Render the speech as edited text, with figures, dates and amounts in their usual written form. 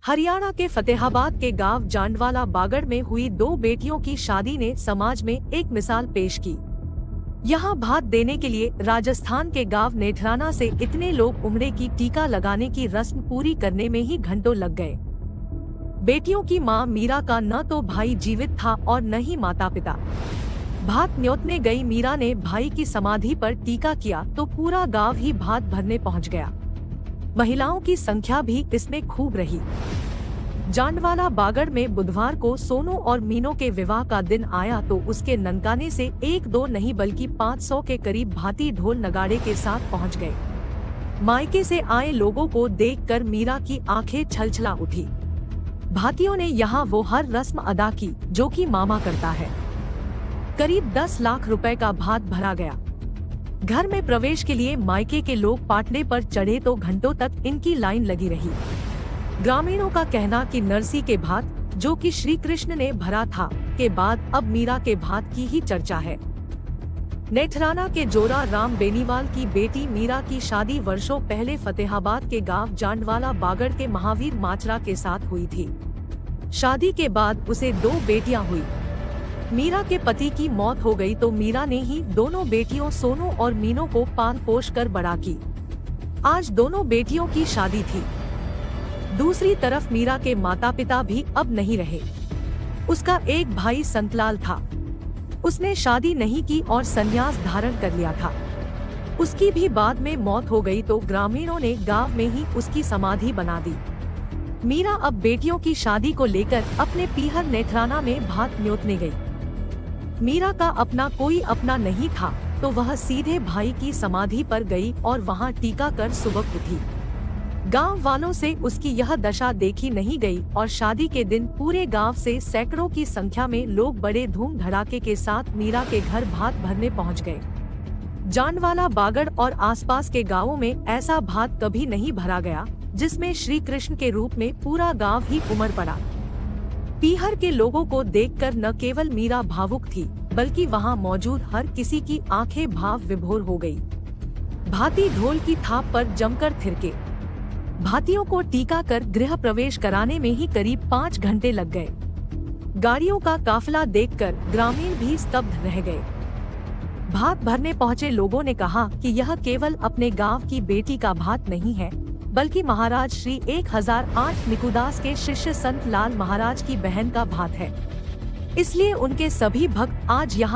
हरियाणा के फतेहाबाद के गांव जांडवाला बागड़ में हुई दो बेटियों की शादी ने समाज में एक मिसाल पेश की। यहाँ भात देने के लिए राजस्थान के गांव नेठराना से इतने लोग उमड़े की टीका लगाने की रस्म पूरी करने में ही घंटों लग गए। बेटियों की मां मीरा का न तो भाई जीवित था और न ही माता पिता। भात न्योतने गई मीरा ने भाई की समाधि पर टीका किया तो पूरा गांव ही भात भरने पहुंच गया। महिलाओं की संख्या भी इसमें खूब रही। जांडवाला बागड़ में बुधवार को सोनू और मीनू के विवाह का दिन आया तो उसके ननकाने से एक दो नहीं बल्कि 500 के करीब भाती ढोल नगाड़े के साथ पहुंच गए। मायके से आए लोगों को देखकर मीरा की आंखें छलछला उठी। भातियों ने यहाँ वो हर रस्म अदा की जो कि मामा करता है। करीब 10 लाख रुपए का भात भरा गया। घर में प्रवेश के लिए मायके के लोग पाटने पर चढ़े तो घंटों तक इनकी लाइन लगी रही। ग्रामीणों का कहना कि नरसी के भात, जो कि श्री कृष्ण ने भरा था, के बाद अब मीरा के भात की ही चर्चा है। नेठराना के जोरा राम बेनीवाल की बेटी मीरा की शादी वर्षों पहले फतेहाबाद के गांव जांडवाला बागड़ के महावीर माचरा के साथ हुई थी। शादी के बाद उसे 2 बेटियां हुई। मीरा के पति की मौत हो गई तो मीरा ने ही दोनों बेटियों सोनू और मीनू को पाल पोष कर बड़ा की। आज दोनों बेटियों की शादी थी। दूसरी तरफ मीरा के माता पिता भी अब नहीं रहे। उसका एक भाई संतलाल था। उसने शादी नहीं की और संन्यास धारण कर लिया था। उसकी भी बाद में मौत हो गई तो ग्रामीणों ने गांव में ही उसकी समाधि बना दी। मीरा अब बेटियों की शादी को लेकर अपने पीहर नेठराना में भात न्योतने गई। मीरा का अपना कोई अपना नहीं था तो वह सीधे भाई की समाधि पर गई और वहां टीका कर सुबह उठी। गांव वालों से उसकी यह दशा देखी नहीं गई और शादी के दिन पूरे गांव से सैकड़ों की संख्या में लोग बड़े धूम धड़ाके के साथ मीरा के घर भात भरने पहुंच गए। जांडवाला बागड़ और आसपास के गांवों में ऐसा भात कभी नहीं भरा गया जिसमें श्री कृष्ण के रूप में पूरा गांव ही उमड़ पड़ा। पीहर के लोगों को देखकर न केवल मीरा भावुक थी बल्कि वहां मौजूद हर किसी की आंखें भाव विभोर हो गई। भाती ढोल की थाप पर जमकर थिरके। भातियों को टीका कर गृह प्रवेश कराने में ही करीब 5 घंटे लग गए। गाड़ियों का काफिला देखकर ग्रामीण भी स्तब्ध रह गए। भात भरने पहुंचे लोगों ने कहा कि यह केवल अपने गांव की बेटी का भात नहीं है बल्कि महाराज श्री 1008 निकुदास के शिष्य संत लाल महाराज की बहन का भात है। इसलिए उनके सभी भक्त आज यहाँ